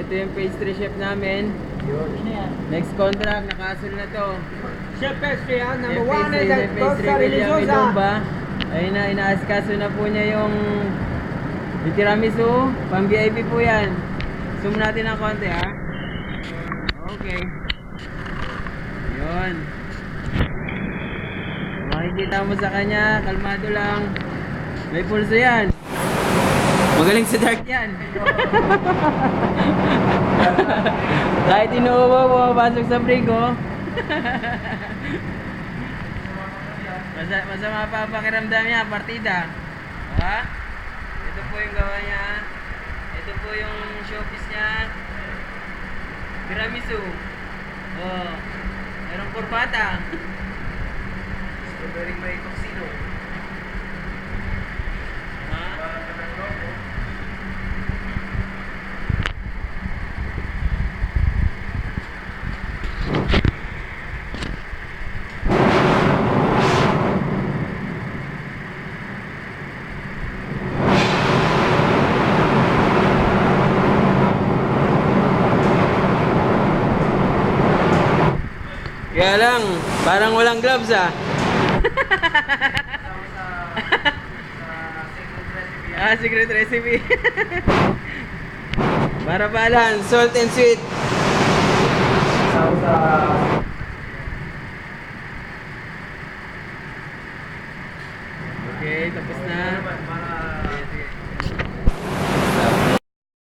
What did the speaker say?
Ito yung pastry chef namin. Next contract, nakasul na to. Chef Pastry, number Chef one pastry, is Chef at pastry, Costa William Religiosa. Ilumba. Ayun na, inaaskaso na po niya yung tiramisu. Pang VIP po yan. Zoom natin ng konti ha. Okay. Yun. Makikita mo sa kanya, kalmado lang. May pulso yan. Magaling sa dark yan. Kahit inuubo, pumapasok sa break oh. Masama pa ang pakiramdam niya, partida. Ha? Ito po yung gawa niya. Ito po yung showpiece niya. Tiramisu. Oh. Merong kurbata. Strawberry may toxino. Ha? Kaya lang, parang walang gloves ah. Secret recipe. Para balan, salt and sweet.